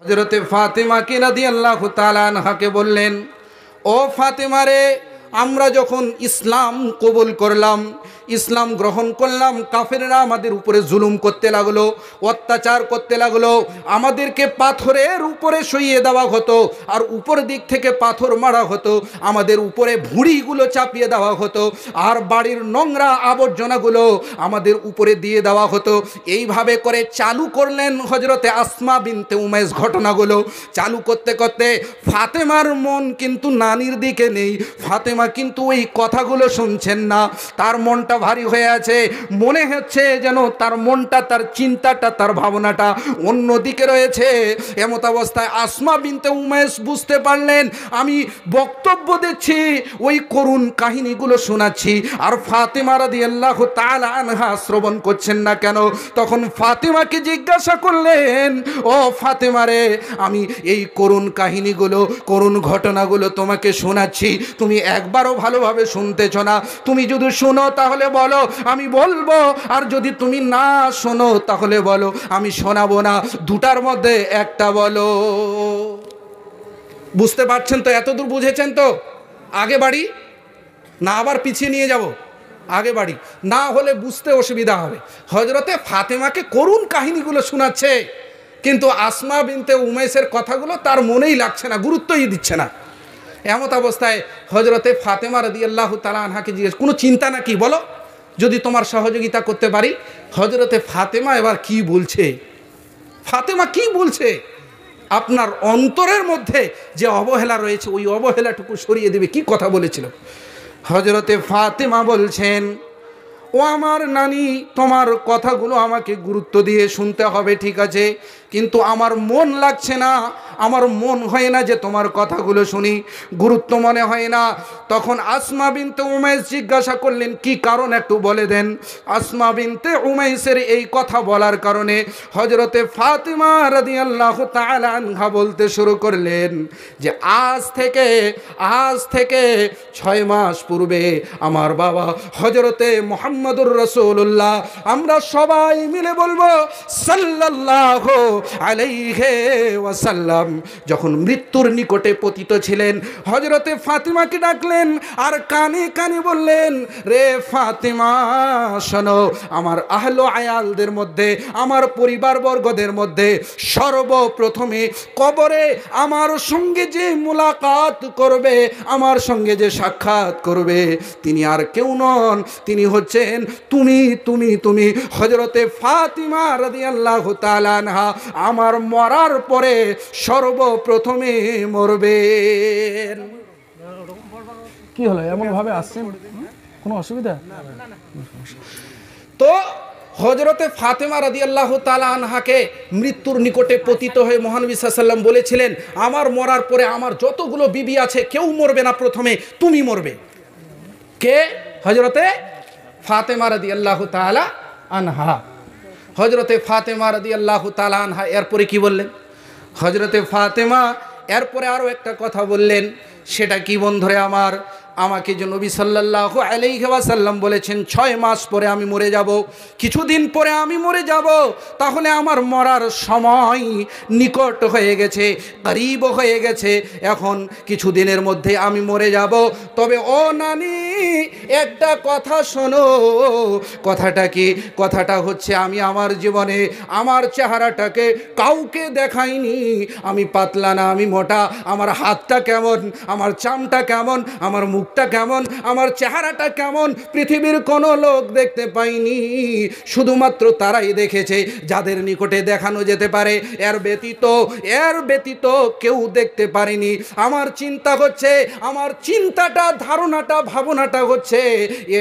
হযরতে ফাতেমা কি রাদিয়াল্লাহু তাআলা আনহাকে বললেন, ও ফাতেমা রে, আমরা যখন ইসলাম কবুল করলাম, ইসলাম গ্রহণ করলাম, কাফেররা আমাদের উপরে জুলুম করতে লাগলো, অত্যাচার করতে লাগলো, আমাদেরকে পাথরের উপরে শুইয়ে দেওয়া হতো, আর উপর দিক থেকে পাথর মারা হতো, আমাদের উপরে ভুঁড়িগুলো চাপিয়ে দেওয়া হতো, আর বাড়ির নোংরা আবর্জনাগুলো আমাদের উপরে দিয়ে দেওয়া হতো। এইভাবে করে চালু করলেন হযরতে আসমা বিনতে উমাইস ঘটনাগুলো। চালু করতে করতে ফাতেমার মন কিন্তু নানির দিকে নেই, ফাতেমা কিন্তু ওই কথাগুলো শুনছেন না, তার মনটা ভারী হয়ে আছে। মনে হচ্ছে যেন তার মনটা, তার চিন্তাটা, তার ভাবনাটা অন্যদিকে রয়েছে। এমত অবস্থায় আসমা বিনতে উমাইস বুঝতে পারলেন আমি বক্তব্য দিচ্ছি, ওই করুণ কাহিনীগুলো শোনাচ্ছি, আর ফাতেমা রাদিয়াল্লাহু তাআলা আনহা শ্রবণ করছেন না কেন? তখন ফাতেমাকে জিজ্ঞাসা করলেন, ও ফাতেমা রে, আমি এই করুণ কাহিনীগুলো, করুণ ঘটনাগুলো তোমাকে শোনাচ্ছি, তুমি একবারও ভালোভাবে শুনতেছ না। তুমি যদি শোনো তাহলে বলো, আমি বলবো, আর যদি তুমি না শোনো তাহলে বলো, আমি শোনাবো না। দুটার মধ্যে একটা বলো। বুঝতে পারছেন তো? এতদূর বুঝেছেন তো? আগে বাড়ি না আবার পিছিয়ে নিয়ে যাব? আগে বাড়ি, না হলে বুঝতে অসুবিধা হবে। হযরতে ফাতেমাকে করুণ কাহিনীগুলো শোনাচ্ছে, কিন্তু আসমা বিনতে উমাইসের কথাগুলো তার মনেই লাগছে না, গুরুত্বই দিচ্ছে না। এমত অবস্থায় হযরতে ফাতেমা রাদিয়াল্লাহু তাআলা আনহাকে জিজ্ঞেস, কোনো চিন্তা নাকি, বলো, যদি তোমার সহযোগিতা করতে পারি। হযরতে ফাতেমা এবার কি বলছে, ফাতেমা কি বলছে, আপনার অন্তরের মধ্যে যে অবহেলা রয়েছে ওই অবহেলাটুকু সরিয়ে দেবে কি কথা বলেছিল। হযরতে ফাতেমা বলছেন, ও আমার নানি, তোমার কথাগুলো আমাকে গুরুত্ব দিয়ে শুনতে হবে, ঠিক আছে, কিন্তু আমার মন লাগছে না, আমার মন হয় না যে তোমার কথাগুলো শুনি, গুরুত্ব মনে হয় না। তখন আসমা বিনতে উমাইস জিজ্ঞাসা করলেন, কি কারণ একটু বলে দেন। আসমা বিনতে উমাইসের এই কথা বলার কারণে হযরতে ফাতেমা রাদিয়াল্লাহু তাআলা আনহা বলতে শুরু করলেন যে আজ থেকে 6 মাস পূর্বে আমার বাবা হযরতে মুহাম্মদুর রাসূলুল্লাহ, আমরা সবাই মিলে বলবো সাল্লাল্লাহু আলাইহি ওয়াসাল্লাম, যখন মৃত্যুর নিকটে পতিত ছিলেন, হযরতে ফাতেমাকে ডাকলেন আর কানে কানে বললেন, রে ফাতেমা শোনো, আমার আহলো আয়ালদের মধ্যে, আমার পরিবারবর্গদের মধ্যে সর্বপ্রথমে কবরে আমার সঙ্গে যে মুলাকাত করবে, আমার সঙ্গে যে সাক্ষাৎ করবে, তিনি আর কেউ নন, তিনি হচ্ছেন তুমি হযরতে ফাতেমা রাদিয়াল্লাহু তাআলা আনহা। আমার মরার পরে সর্বপ্রথমে মরবেন। কি হলো, এমন ভাবে আসছেন, কোনো অসুবিধা? তো হযরতে ফাতেমা রাদিয়াল্লাহু তাআলা আনহাকে মৃত্যুর নিকটে পতিত হয়ে মহানবী সাল্লাল্লাহু আলাইহি ওয়াসাল্লাম বলেছিলেন, আমার মরার পরে আমার যতগুলো বিবি আছে কেউ মরবে না, প্রথমে তুমি মরবে। কে? হযরতে ফাতেমা রাদিয়াল্লাহু তাআলা আনহা। হযরতে ফাতেমা রাদিয়াল্লাহু তাআলা আনহা এরপরে কি বললেন? হযরতে ফাতেমা এরপরে আরও একটা কথা বললেন। সেটা কি বন্ধুরে আমার? আমাকে যে নবী সাল্লাল্লাহু আলাইহি ওয়াসাল্লাম বলেছেন 6 মাস পরে আমি মরে যাব, কিছুদিন পরে আমি মরে যাব, তাহলে আমার মরার সময় নিকট হয়ে গেছে, করিব হয়ে গেছে, এখন কিছুদিনের মধ্যে আমি মরে যাব। তবে ও নানি, একটা কথা শোনো। কথাটা কি? কথাটা হচ্ছে, আমি আমার জীবনে আমার চেহারাটাকে কাউকে দেখাইনি। আমি পাতলা না, আমি মোটা, আমার হাতটা কেমন, আমার চামটা কেমন, আমার মুখটা কেমন, আমার চেহারাটা কেমন, পৃথিবীর কোনো লোক দেখতে পাইনি। শুধুমাত্র তারাই দেখেছে যাদের নিকটে দেখানো যেতে পারে, এর ব্যতীত কেউ দেখতে পারেনি। আমার চিন্তা হচ্ছে, আমার চিন্তাটা, ধারণাটা, ভাবনাটা হচ্ছে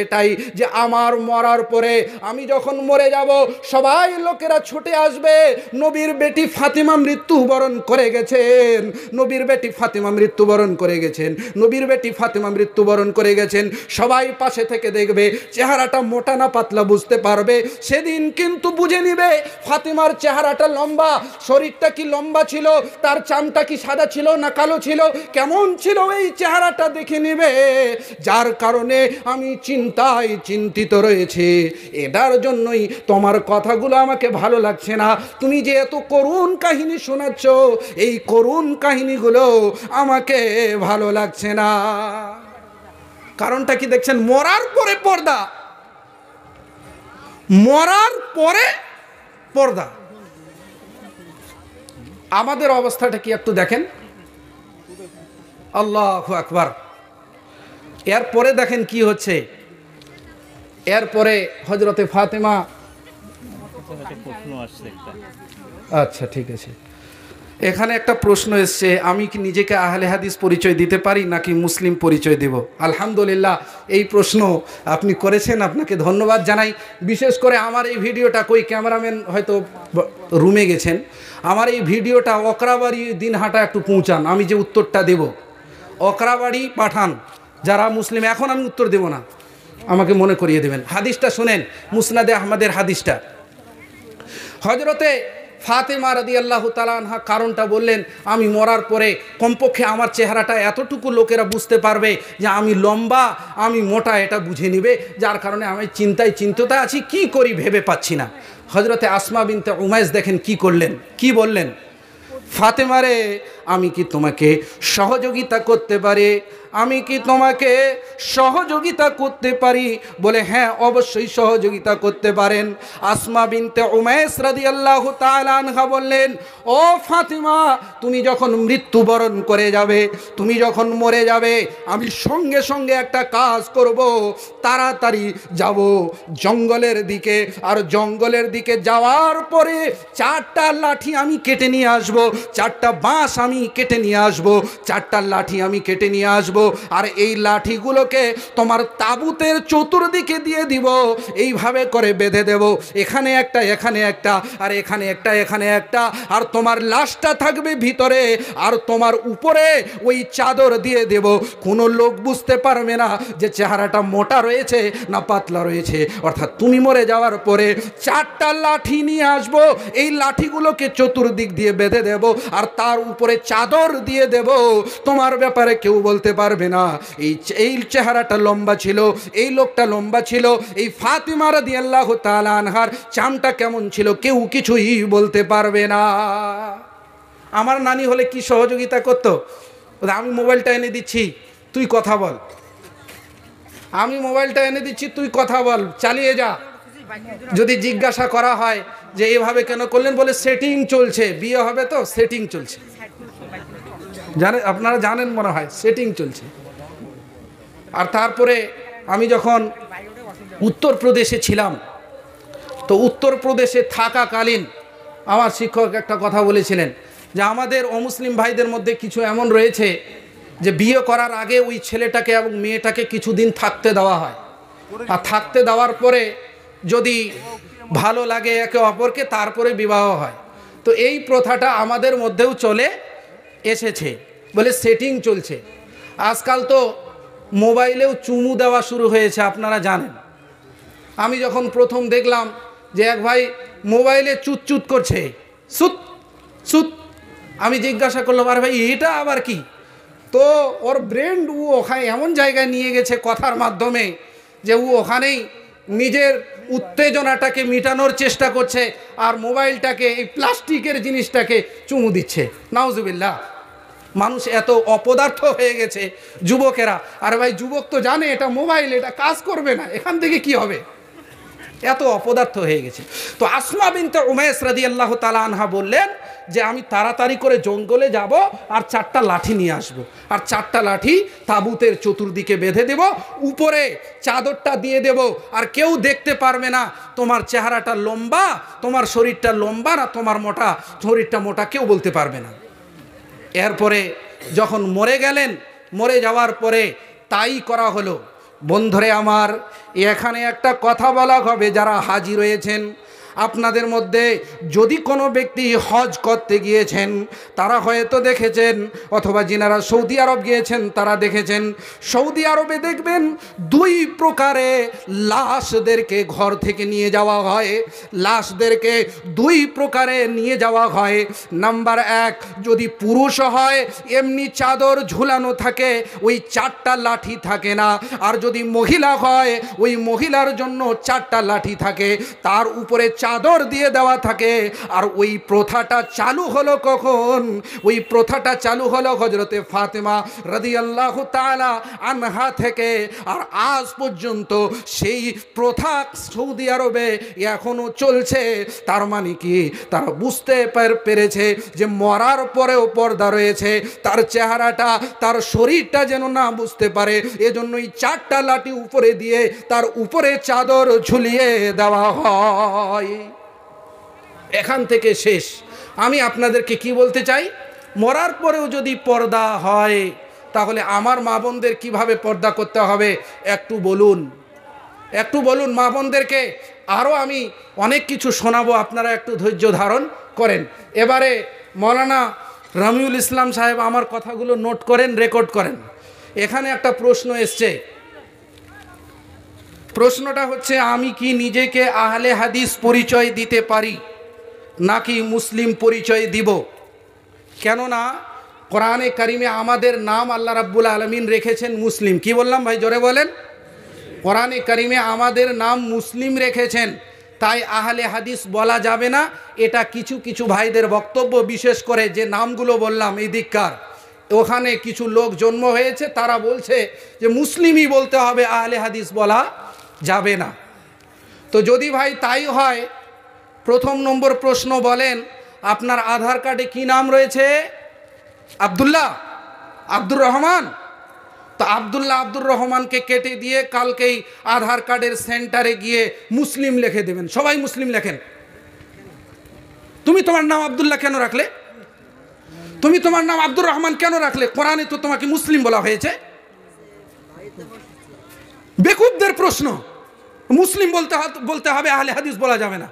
এটাই যে আমার মরার পরে, আমি যখন মরে যাব, সবাই লোকেরা ছুটে আসবে, নবীর বেটি ফাতেমা মৃত্যুবরণ করে গেছেন, নবীর বেটি ফাতেমা মৃত্যুবরণ করে গেছেন, নবীর বেটি ফাতেমা মৃত্যুবরণ করে গেছেন, সবাই পাশে থেকে দেখবে, চেহারাটা মোটা না পাতলা বুঝতে পারবে। সেদিন কিন্তু বুঝে নিবে ফাতেমার চেহারাটা লম্বা, শরীরটা কি লম্বা ছিল, তার চামটা কি সাদা ছিল না কালো ছিল, কেমন ছিল এই চেহারাটা দেখে নেবে। যার কারণে আমি চিন্তিত রয়েছে, এটার জন্যই তোমার কথাগুলো আমাকে ভালো লাগছে না। তুমি যে এত করুণ কাহিনী শোনাচ্ছ, এই করুণ কাহিনীগুলো আমাকে ভালো লাগছে না। কারণটা কি দেখছেন? মরার পরে পর্দা, মরার পরে পর্দা। আমাদের অবস্থাটা কি একটু দেখেন। আল্লাহু আকবার। এরপরে দেখেন কি হচ্ছে। এরপরে হযরতে ফাতেমা, আচ্ছা ঠিক আছে, এখানে একটা প্রশ্ন এসছে, আমি কি নিজেকে আহলে হাদিস পরিচয় দিতে পারি নাকি মুসলিম পরিচয় দেব? আলহামদুলিল্লাহ, এই প্রশ্ন আপনি করেছেন, আপনাকে ধন্যবাদ জানাই। বিশেষ করে আমার এই ভিডিওটা, কই ক্যামেরাম্যান হয়তো রুমে গেছেন, আমার এই ভিডিওটা অকরাবাড়ি দিনহাটা একটু পৌঁছান, আমি যে উত্তরটা দেব অকরাবাড়ি পাঠান যারা মুসলিম। এখন আমি উত্তর দেব না, আমাকে মনে করিয়ে দেবেন। হাদিসটা শুনেন, মুসনাদে আহমদের হাদিসটা। হযরতে ফাতেমা রাদিয়াল্লাহু তাআলা আনহা কারণটা বললেন, আমি মরার পরে কমপক্ষে আমার চেহারাটা এতটুকু লোকেরা বুঝতে পারবে যে আমি লম্বা, আমি মোটা, এটা বুঝে নিবে। যার কারণে আমি চিন্তিত আছি, কি করি ভেবে পাচ্ছি না। হযরতে আসমা বিনতে উমাইস দেখেন কি করলেন, কি বললেন, ফাতেমারে আমি কি তোমাকে সহযোগিতা করতে পারি, আমি কি তোমাকে সহযোগিতা করতে পারি? বলে হ্যাঁ, অবশ্যই সহযোগিতা করতে পারেন। আসমা বিনতে উমাইস রাদিয়াল্লাহু তাআলা আনহা বললেন, ও ফাতিমা, তুমি যখন মৃত্যুবরণ করে যাবে, তুমি যখন মরে যাবে, আমি সঙ্গে সঙ্গে একটা কাজ করব, তাড়াতাড়ি যাব জঙ্গলের দিকে, আর জঙ্গলের দিকে যাওয়ার পরে 4টা লাঠি আমি কেটে নিয়ে আসব, 4টা বাঁশ আমি কেটে নিয়ে আসব, 4টা লাঠি আমি কেটে নিয়ে আসব, আর এই লাঠিগুলোকে তোমার তাবুতের চতুর্দিকে দিয়ে দিব, এইভাবে করে বেঁধে দেব, এখানে একটা, এখানে একটা, আর এখানে একটা, এখানে একটা, আর তোমার লাশটা থাকবে ভিতরে, আর তোমার উপরে ওই চাদর দিয়ে দেব। কোনো লোক বুঝতে পারবে না যে চেহারাটা মোটা রয়েছে না পাতলা রয়েছে। অর্থাৎ তুমি মরে যাওয়ার পরে 4টা লাঠি নিয়ে আসব, এই লাঠিগুলোকে চতুর্দিক দিয়ে বেঁধে দেব, আর তার উপরে চাদর দিয়ে দেব, তোমার ব্যাপারে কেউ বলতে পারবে না এই চেহারাটা লম্বা ছিল, এই লোকটা লম্বা ছিল, এই ফাতিমা রাদিয়াল্লাহু তাআলা আনহার চামটা কেমন ছিল, কেউ কিছুই বলতে পারবে না। আমার নানি হলে কি সহযোগিতা করতো? আমি মোবাইলটা এনে দিচ্ছি, তুই কথা বল, আমি মোবাইলটা এনে দিচ্ছি, তুই কথা বল, চালিয়ে যা। যদি জিজ্ঞাসা করা হয় যে এভাবে কেন করলেন, বলে সেটিং চলছে, বিয়ে হবে তো সেটিং চলছে। জানেন, আপনারা জানেন মনে হয়, সেটিং চলছে। আর তারপরে আমি যখন উত্তরপ্রদেশে ছিলাম, তো উত্তরপ্রদেশে থাকাকালীন আমার শিক্ষক একটা কথা বলেছিলেন যে আমাদের অমুসলিম ভাইদের মধ্যে কিছু এমন রয়েছে যে বিয়ে করার আগে ওই ছেলেটাকে এবং মেয়েটাকে কিছুদিন থাকতে দেওয়া হয়, আর থাকতে দেওয়ার পরে যদি ভালো লাগে একে অপরকে, তারপরে বিবাহ হয়। তো এই প্রথাটা আমাদের মধ্যেও চলে এসেছে, বলে সেটিং চলছে। আজকাল তো মোবাইলেও চুমু দেওয়া শুরু হয়েছে, আপনারা জানেন। আমি যখন প্রথম দেখলাম যে এক ভাই মোবাইলে চুত করছে, সুত সুত, আমি জিজ্ঞাসা করলাম, আর ভাই এটা আবার কি? তো ওর ব্রেন ওখানে এমন জায়গায় নিয়ে গেছে কথার মাধ্যমে যে ওখানেই নিজের উত্তেজনাটাকে মিটানোর চেষ্টা করছে, আর মোবাইলটাকে, এই প্লাস্টিকের জিনিসটাকে চুমু দিচ্ছে। নাউজুবিল্লাহ। মানুষ এত অপদার্থ হয়ে গেছে, যুবকেরা। আর ভাই যুবক তো জানে এটা মোবাইল, এটা কাজ করবে না, এখান থেকে কি হবে, এত অপদার্থ হয়ে গেছে। তো আসমা বিনতে উমাইস রাদিয়াল্লাহু তাআলা আনহা বললেন যে আমি তাড়াতাড়ি করে জঙ্গলে যাব, আর 4টা লাঠি নিয়ে আসব, আর 4টা লাঠি তাবুতের চতুর্দিকে বেঁধে দেব, উপরে চাদরটা দিয়ে দেব, আর কেউ দেখতে পারবে না তোমার চেহারাটা লম্বা, তোমার শরীরটা লম্বা না তোমার মোটা, শরীরটা মোটা, কেউ বলতে পারবে না। এরপরে যখন মরে গেলেন, মরে যাওয়ার পরে তাই করা হলো। বন্ধুরে আমার, এখানে একটা কথা বলা হবে, যারা হাজির হয়েছেন, আপনাদের মধ্যে যদি কোনো ব্যক্তি হজ করতে গিয়েছেন তারা হয়তো দেখেছেন, অথবা যিনারা সৌদি আরব গিয়েছেন তারা দেখেছেন, সৌদি আরবে দেখবেন দুই প্রকারে লাশদেরকে ঘর থেকে নিয়ে যাওয়া হয়। লাশদেরকে দুই প্রকারে নিয়ে যাওয়া হয়। নাম্বার এক, যদি পুরুষ হয় এমনি চাদর ঝুলানো থাকে, ওই 4টা লাঠি থাকে না। আর যদি মহিলা হয় ওই মহিলার জন্য 4টা লাঠি থাকে, তার উপরে চাদর দিয়ে দেওয়া থাকে। আর ওই প্রথাটা চালু হলো কখন? ওই প্রথাটা চালু হলো হযরতে ফাতেমা রাদিয়াল্লাহু তাআলা আনহা থেকে। আর আজ পর্যন্ত সেই প্রথা সৌদি আরবে এখনো চলছে। তার মানে কি? তারা বুঝতে পেরেছে যে মরার পরেও পর্দা রয়েছে, তার চেহারাটা তার শরীরটা যেন না বুঝতে পারে, এজন্যই 4টা লাঠি উপরে দিয়ে তার উপরে চাদর ঝুলিয়ে দেওয়া হয়। এখান থেকে শেষ। আমি আপনাদেরকে কি বলতে চাই, মরার পরেও যদি পর্দা হয় তাহলে আমার মা বোনদের কীভাবে পর্দা করতে হবে একটু বলুন, একটু বলুন মা বোনদেরকে। আরও আমি অনেক কিছু শোনাবো, আপনারা একটু ধৈর্য ধারণ করেন। এবারে মৌলানা রমিউল ইসলাম সাহেব আমার কথাগুলো নোট করেন, রেকর্ড করেন। এখানে একটা প্রশ্ন এসছে, প্রশ্নটা হচ্ছে আমি কি নিজেকে আহলে হাদিস পরিচয় দিতে পারি নাকি মুসলিম পরিচয় দিব? কেননা কোরআনে কারিমে আমাদের নাম আল্লাহ রাব্বুল আলামিন রেখেছেন মুসলিম। কি বললাম ভাই, জোরে বলেন? কোরআনে কারিমে আমাদের নাম মুসলিম রেখেছেন, তাই আহলে হাদিস বলা যাবে না। এটা কিছু কিছু ভাইদের বক্তব্য, বিশেষ করে যে নামগুলো বললাম এই দিককার, ওখানে কিছু লোক জন্ম হয়েছে, তারা বলছে যে মুসলিমই বলতে হবে, আহলে হাদিস বলা যাবে না। তো যদি ভাই তাই হয়, প্রথম নম্বর প্রশ্ন বলেন, আপনার আধার কার্ডে কি নাম রয়েছে? আব্দুল্লাহ, আব্দুর রহমান। তো আব্দুল্লাহ আব্দুর রহমানকে কেটে দিয়ে কালকেই আধার কার্ডের সেন্টারে গিয়ে মুসলিম লিখে দেবেন, সবাই মুসলিম লেখেন। তুমি তোমার নাম আব্দুল্লাহ কেন রাখলে? তুমি তোমার নাম আব্দুর রহমান কেন রাখলে? কোরআনে তো তোমাকে মুসলিম বলা হয়েছে। বেকুবদের প্রশ্ন, মুসলিম বলতে হবে, আহলে হাদিস বলা যাবে না।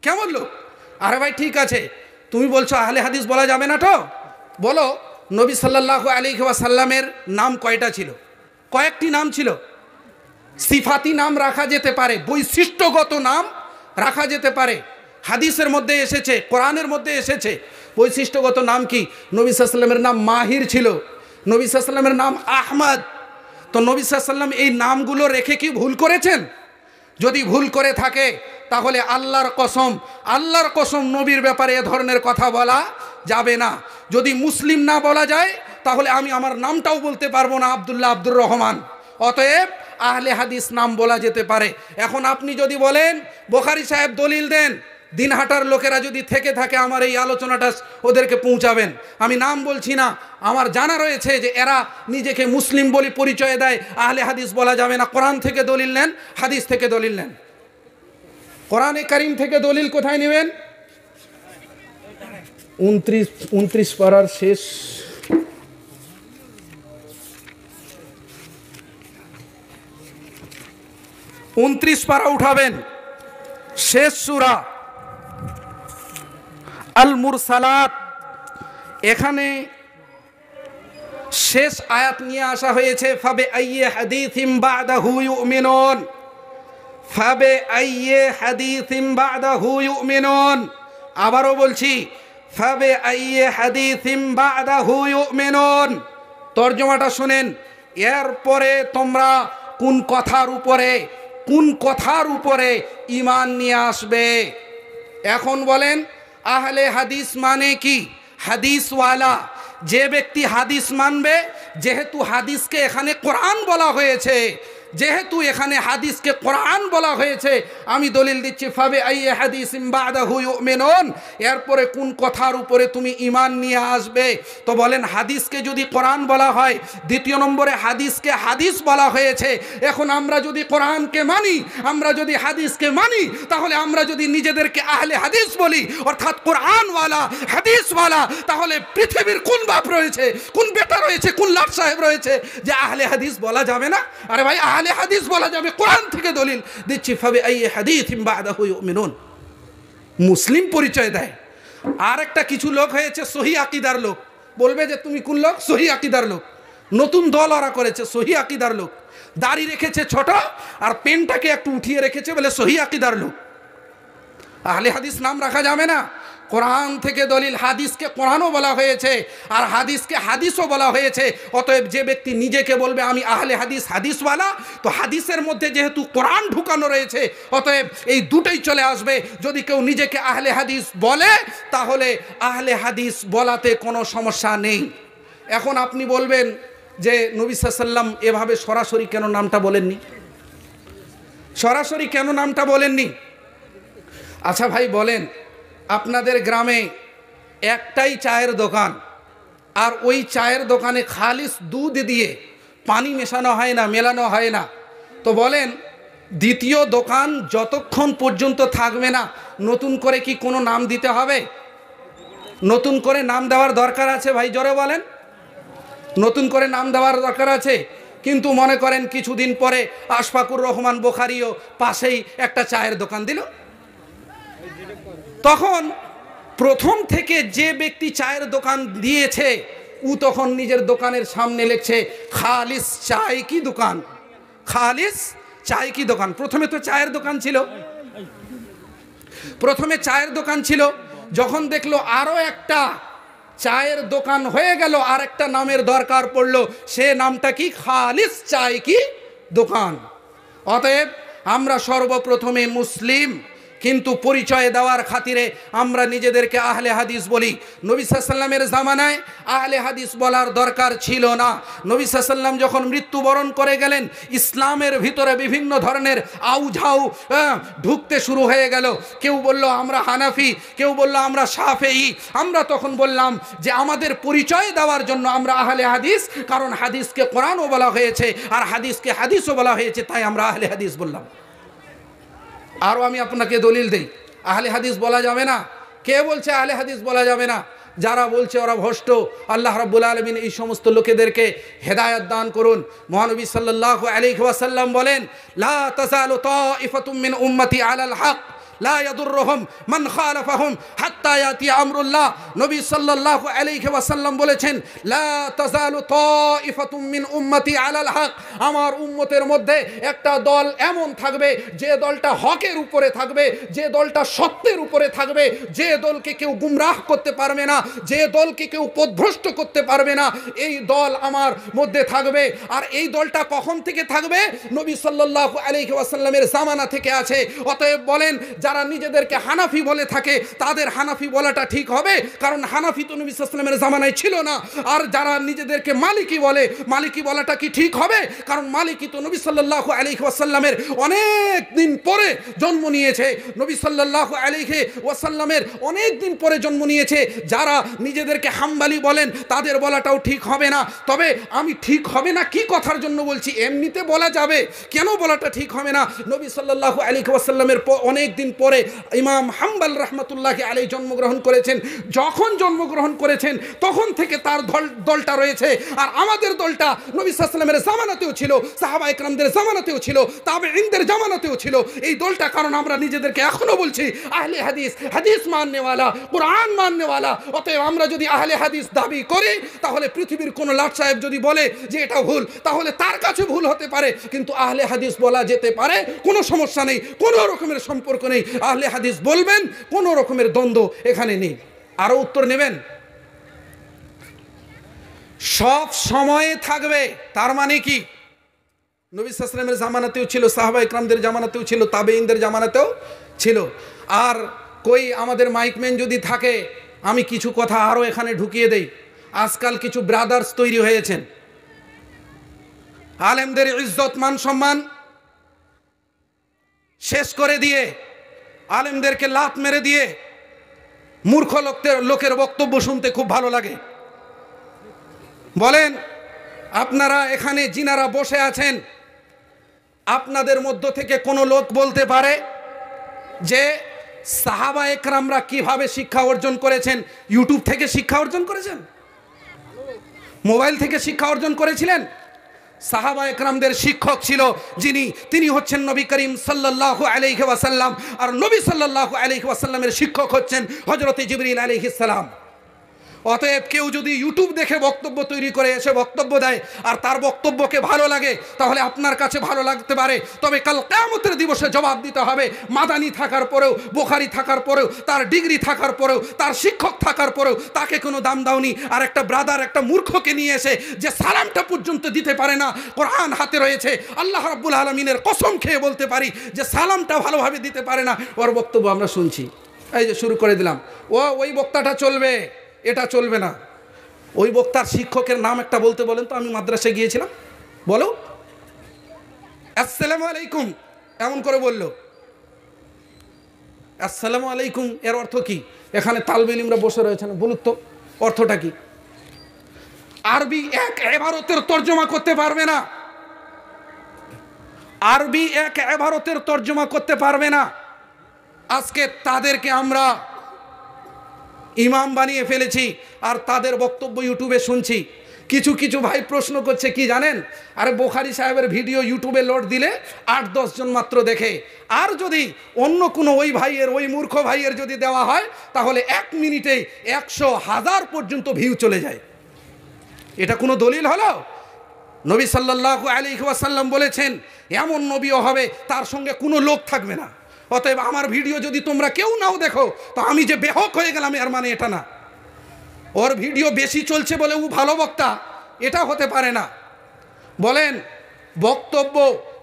কেমন লোক? আরে ভাই ঠিক আছে, তুমি বলছো আহলে হাদিস বলা যাবে না, তো বলো নবী সাল্লাল্লাহু আলাইহি ওয়াসাল্লামের নাম কয়টা ছিল? কয়েকটি নাম ছিল। সিফাতি নাম রাখা যেতে পারে, বৈশিষ্ট্যগত নাম রাখা যেতে পারে। হাদিসের মধ্যে এসেছে, কোরআনের মধ্যে এসেছে। বৈশিষ্ট্যগত নাম কি? নবী সাল্লাল্লাহু আলাইহি ওয়াসাল্লামের নাম মাহির ছিল, নবী সাল্লাল্লাহু আলাইহি ওয়াসাল্লামের নাম আহমদ। তো নবী সাল্লাল্লাহু আলাইহি ওয়াসাল্লাম এই নামগুলো রেখে কি ভুল করেছেন? যদি ভুল করে থাকে তাহলে আল্লাহর কসম নবীর ব্যাপারে এ ধরনের কথা বলা যাবে না। যদি মুসলিম না বলা যায় তাহলে আমি আমার নামটাও বলতে পারবো না, আব্দুল্লাহ আব্দুর রহমান। অতএব আহলে হাদিস নাম বলা যেতে পারে। এখন আপনি যদি বলেন বুখারী সাহেব দলিল দেন, দিনহাটার লোকেরা যদি থেকে থাকে আমার এই আলোচনাটা ওদেরকে পৌঁছাবেন। আমি নাম বলছি না, আমার জানা রয়েছে যে এরা নিজেকে মুসলিম বলে পরিচয় দেয়, আহলে হাদিস বলা যাবে না। কোরআন থেকে দলিল নেন, হাদিস থেকে দলিল নেন। কোরআনে কারিম থেকে দলিল কোথায় নেবেন? 29 পারার শেষ, পারা উঠাবেন, শেষ সূরা আল মুরসালাত। এখানে শেষ আয়াত নিয়ে আসা হয়েছে, ফাবে আইয়ে হাদিসিম বাদাহু ইউমিনুন, ফাবে আইয়ে হাদিসিম বাদাহু ইউমিনুন। আবারও বলছি, ফাবে আইয়ে হাদিসিম বাদাহু ইউমিনুন। তর্জমাটা শুনেন, এরপরে তোমরা কোন কথার উপরে ঈমান নিয়ে আসবে? এখন বলেন আহলে হাদিস মানে কি? হাদিসওয়ালা। যে ব্যক্তি হাদিস মানবে, যেহেতু হাদিসকে এখানে কোরআন বলা হয়েছে, যেহেতু এখানে হাদিসকে কোরআন বলা হয়েছে, আমি দলিল দিচ্ছি ফাবে আইয়ে হাদিসিম বাদাহু ইউমিনুন। এরপরে কোন কথার উপরে তুমি ঈমান নিয়ে আসবে? তো বলেন হাদিসকে যদি কোরআন বলা হয়, দ্বিতীয় নম্বরে হাদিসকে হাদিস বলা হয়েছে। এখন আমরা যদি কোরআনকে মানি, আমরা যদি হাদিসকে মানি, তাহলে আমরা যদি নিজেদেরকে আহলে হাদিস বলি, অর্থাৎ কোরআনওয়ালা, হাদিসওয়ালা, তাহলে পৃথিবীর কোন বাপ রয়েছে, কোন বেটা রয়েছে, কোন লাট সাহেব রয়েছে যে আহলে হাদিস বলা যাবে না? আরে ভাই, আহলে আহলে হাদিস বলা যাবে, কোরআন থেকে দলিল দিচ্ছি। ফাবিআইয়ি হাদিসিন বা'দাহু ইউমিনুন, মুসলিম পরিচয় দেয়। আর একটা কিছু লোক হয়েছে সহি আকীদার লোক, বলবে যে তুমি কোন লোক? সহি আকীদার লোক। নতুন দল ওরা করেছে, সহি আকীদার লোক। দাড়ি রেখেছে ছোট আর পেনটাকে একটু উঠিয়ে রেখেছে, বলে সহি আকীদার লোক। আহলে হাদিস নাম রাখা যাবে না। কোরআন থেকে দলিল, হাদিসকে কোরআনও বলা হয়েছে আর হাদিসকে হাদিসও বলা হয়েছে। অতএব যে ব্যক্তি নিজেকে বলবে আমি আহলে হাদিস, হাদিসওয়ালা, তো হাদিসের মধ্যে যেহেতু কোরআন ঢুকানো রয়েছে, অতএব এই দুটোই চলে আসবে। যদি কেউ নিজেকে আহলে হাদিস বলে তাহলে আহলে হাদিস বলাতে কোনো সমস্যা নেই। এখন আপনি বলবেন যে নবী সাল্লাল্লাহু আলাইহি ওয়াসাল্লাম এভাবে সরাসরি কেন নামটা বলেননি? সরাসরি কেন নামটা বলেননি? আচ্ছা ভাই বলেন, আপনাদের গ্রামে একটাই চায়ের দোকান, আর ওই চায়ের দোকানে খালিস দুধ দিয়ে পানি মেশানো হয় না, মেলানো হয় না, তো বলেন দ্বিতীয় দোকান যতক্ষণ পর্যন্ত থাকবে না নতুন করে কি কোনো নাম দিতে হবে? নতুন করে নাম দেওয়ার দরকার আছে? ভাই জোরে বলেন, নতুন করে নাম দেওয়ার দরকার আছে। কিন্তু মনে করেন কিছুদিন পরে আশফাকুর রহমান বুখারীও পাশেই একটা চায়ের দোকান দিল, তখন প্রথম থেকে যে ব্যক্তি চায়ের দোকান দিয়েছে ও তখন নিজের দোকানের সামনে লিখছে খালিস চায় কি দোকান, খালিস চায় কি দোকান। প্রথমে তো চায়ের দোকান ছিল, প্রথমে চায়ের দোকান ছিল, যখন দেখলো আরো একটা চায়ের দোকান হয়ে গেল, আর একটা নামের দরকার পড়লো, সে নামটা কি? খালিস চায় কি দোকান। অতএব আমরা সর্বপ্রথমে মুসলিম, কিন্তু পরিচয় দেওয়ার খাতিরে আমরা নিজেদেরকে আহলে হাদিস বলি। নবী সাল্লাল্লাহু আলাইহি ওয়াসাল্লামের জামানায় আহলে হাদিস বলার দরকার ছিল না। নবী সাল্লাল্লাহু আলাইহি ওয়াসাল্লাম যখন মৃত্যুবরণ করে গেলেন, ইসলামের ভিতরে বিভিন্ন ধরনের আউঝাউ ঢুকতে শুরু হয়ে গেল। কেউ বলল আমরা হানাফি, কেউ বলল আমরা শাফেঈ। আমরা তখন বললাম যে আমাদের পরিচয় দেওয়ার জন্য আমরা আহলে হাদিস, কারণ হাদিসকে কোরআনও বলা হয়েছে আর হাদিসকে হাদিসও বলা হয়েছে, তাই আমরা আহলে হাদিস বললাম। আরও আমি আপনাকে দলিল দেই, আহলে হাদিস বলা যাবে না। কে বলছে আহলে হাদিস বলা যাবে না? যারা বলছে ওরা ভ্রষ্ট। আল্লাহ রাব্বুল আলামিন এই সমস্ত লোকেদেরকে হেদায়েত দান করুন। মহানবী সাল্লাল্লাহু আলাইহি ওয়াসাল্লাম বলেন, লা তাযালু তাইফাতুম মিন উম্মতি আলাল হক লা ইয়াদুররুহুম মান খালাফাহুম হাত্তা ইয়াতি আমরুল্লাহ। নবী সাল্লাল্লাহু আলাইহি ওয়াসাল্লাম বলেছেন, লা তাযালু তাইফাতুম মিন উম্মতি আলাল হক, আমার উম্মতের মধ্যে একটা দল এমন থাকবে যে দলটা হকের উপরে থাকবে, যে দলটা সত্যের উপরে থাকবে, যে দলকে কেউ গুমরাহ করতে পারবে না, যে দলকে কেউ পথভ্রষ্ট করতে পারবে না, এই দল আমার মধ্যে থাকবে। আর এই দলটা কখন থেকে থাকবে? নবী সাল্লাল্লাহু আলাইহি ওয়াসাল্লামের জামানা থেকে আছে। অতএব বলেন, যারা নিজেদেরকে হানাফি বলে থাকে তাদের হানাফি বলাটা ঠিক হবে, কারণ হানাফি তো নবী সাল্লাল্লাহু আলাইহি ওয়াসাল্লামের জামানায় ছিল না। আর যারা নিজেদেরকে মালিকি বলে, মালিকি বলাটা কি ঠিক হবে? কারণ মালিকি তো নবী সাল্লাল্লাহু আলাইহি ওয়াসাল্লামের অনেক দিন পরে জন্ম নিয়েছে, নবী সাল্লাল্লাহু আলাইহি ওয়াসাল্লামের অনেক দিন পরে জন্ম নিয়েছে। যারা নিজেদেরকে হাম্বালি বলেন তাদের বলাটাও ঠিক হবে না। তবে আমি ঠিক হবে না কি কথার জন্য বলছি, এমনিতে বলা যাবে, কেন বলাটা ঠিক হবে না? নবী সাল্লাল্লাহু আলাইহি ওয়াসাল্লামের অনেক দিন পরে ইমাম হাম্বল রাহমাতুল্লাহি আলাইহি জন্মগ্রহণ করেছেন। যখন জন্মগ্রহণ করেছেন তখন থেকে তার দলটা রয়েছে। আর আমাদের দলটা নবী সাল্লাল্লাহু আলাইহি ওয়াসাল্লামের জামানাতেও ছিল, সাহাবায়ে কেরামদের জামানাতেও ছিল, তাবেঈনদের জামানাতেও ছিল এই দলটা। কারণ আমরা নিজেদেরকে এখনো বলছি আহলে হাদিস, হাদিস মাননেওয়ালা, কোরআন মাননেওয়ালা। অতএব আমরা যদি আহলে হাদিস দাবি করি, তাহলে পৃথিবীর কোন লাট সাহেব যদি বলে যে এটা ভুল, তাহলে তার কাছে ভুল হতে পারে, কিন্তু আহলে হাদিস বলা যেতে পারে, কোনো সমস্যা নেই, কোনো রকমের সম্পর্ক নেই। আহলে হাদিস বলবেন, কোনো রকমের দ্বন্দ্ব এখানে নেই। আরো উত্তর নেবেন? সব সময়ে থাকবে তার মানে কি? নবী সাল্লাল্লাহু আলাইহি ওয়াসাল্লামের জামানাতেও ছিল, সাহাবায়ে কেরামদের জামানাতেও ছিল, তাবেঈনদের জামানাতেও ছিল। আর কই আমাদের মাইকম্যান যদি থাকে, আমি কিছু কথা আরো এখানে ঢুকিয়ে দেই। আজকাল কিছু ব্রাদার্স তৈরি হয়েছেন, আলেমদের ইজ্জত মান সম্মান শেষ করে দিয়ে, আলেমদেরকে লাত মেরে দিয়ে মূর্খ লোকের বক্তব্য শুনতে খুব ভালো লাগে। বলেন, আপনারা এখানে যিনারা বসে আছেন, আপনাদের মধ্য থেকে কোনো লোক বলতে পারে যে সাহাবায়ে কেরামরা কিভাবে শিক্ষা অর্জন করেছেন? ইউটিউব থেকে শিক্ষা অর্জন করেছেন? মোবাইল থেকে শিক্ষা অর্জন করেছিলেন? সাহাবা একরামদের শিক্ষক ছিল তিনি হচ্ছেন নবী করিম সাল্লাল্লাহু আলাইহি ওয়াসাল্লাম, আর নবী সাল্লাল্লাহু আলাইহি ওয়াসাল্লামের শিক্ষক হচ্ছেন হযরতে জিবরিল আলাইহিস সালাম। অতএব কেউ যদি ইউটিউব দেখে বক্তব্য তৈরি করে এসে বক্তব্য দেয় আর তার বক্তব্যকে ভালো লাগে, তাহলে আপনার কাছে ভালো লাগতে পারে, তবে কাল কিয়ামতের দিবসে জবাব দিতে হবে। মাদানি থাকার পরেও, বুখারী থাকার পরেও, তার ডিগ্রি থাকার পরেও, তার শিক্ষক থাকার পরেও তাকে কোনো দাম দাওনি। আর একটা ব্রাদার একটা মূর্খকে নিয়ে এসে যে সালামটা পর্যন্ত দিতে পারে না, কোরআন হাতে রয়েছে, আল্লাহ রাব্বুল আলামিনের কসম খেয়ে বলতে পারি যে সালামটা ভালোভাবে দিতে পারে না, ওর বক্তব্য আমরা শুনছি। এই যে শুরু করে দিলাম, ওই বক্তাটা চলবে, এটা চলবে না। ওই বক্তার শিক্ষকের নাম একটা বলতে বলেন তো, আমি মাদ্রাসায় গিয়েছিলাম, বলো। আসসালামু আলাইকুম এমন করে বললো। আসসালামু আলাইকুম এর অর্থ কি? এখানে তালবে ইলমরা বসে রয়েছেন, বলুন তো অর্থটা কি? আরবি এক ইবারতের তর্জমা করতে পারবে না, আরবি এক ইবারতের তর্জমা করতে পারবে না। আজকে তাদেরকে আমরা ইমাম বানিয়ে ফেলেছি আর তাদের বক্তব্য ইউটিউবে শুনছি। কিছু কিছু ভাই প্রশ্ন করছে কি জানেন, আরে বুখারী সাহেবের ভিডিও ইউটিউবে লোড দিলে 8-10 জন মাত্র দেখে, আর যদি অন্য কোনো ওই ভাইয়ের, ওই মূর্খ ভাইয়ের যদি দেওয়া হয় তাহলে 1 মিনিটে 100,000 পর্যন্ত ভিউ চলে যায়। এটা কোনো দলিল হলো? নবী সাল্লাল্লাহু আলাইহি ওয়াসাল্লাম বলেছেন এমন নবীও হবে তার সঙ্গে কোনো লোক থাকবে না। অতএব আমার ভিডিও যদি তোমরা কেউ নাও দেখো তো আমি যে বেহক হয়ে গেলাম এর মানে এটা না। ওর ভিডিও বেশি চলছে বলে ও ভালো বক্তা, এটা হতে পারে না। বলেন, বক্তব্য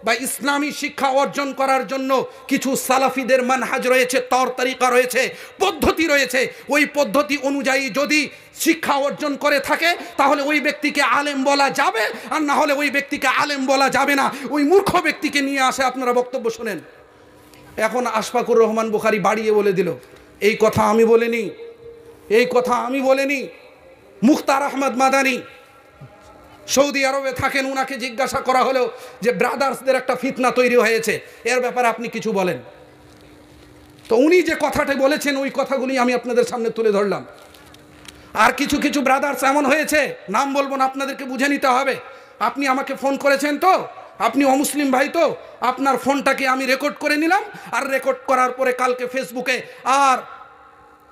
বা ইসলামী শিক্ষা অর্জন করার জন্য কিছু সালাফিদের মানহাজ রয়েছে, তর তরিকা রয়েছে, পদ্ধতি রয়েছে। ওই পদ্ধতি অনুযায়ী যদি শিক্ষা অর্জন করে থাকে তাহলে ওই ব্যক্তিকে আলেম বলা যাবে, আর না হলে ওই ব্যক্তিকে আলেম বলা যাবে না। ওই মূর্খ ব্যক্তিকে নিয়ে আসে আপনারা বক্তব্য শোনেন। এখন আশফাকুর রহমান বুখারী বাড়িয়ে বলে দিল, এই কথা আমি বলিনি, এই কথা আমি বলিনি। মুখতার আহমদ মাদানী সৌদি আরবে থাকেন, উনাকে জিজ্ঞাসা করা হলো যে ব্রাদার্সদের একটা ফিতনা তৈরি হয়েছে, এর ব্যাপারে আপনি কিছু বলেন। তো উনি যে কথাটা বলেছেন ওই কথাগুলি আমি আপনাদের সামনে তুলে ধরলাম। আর কিছু কিছু ব্রাদার্স এমন হয়েছে, নাম বলবো না, আপনাদেরকে বুঝে নিতে হবে। আপনি আমাকে ফোন করেছেন তো, আপনি অমুসলিম ভাই তো, আপনার ফোনটাকে আমি রেকর্ড করে নিলাম, আর রেকর্ড করার পরে কালকে ফেসবুকে আর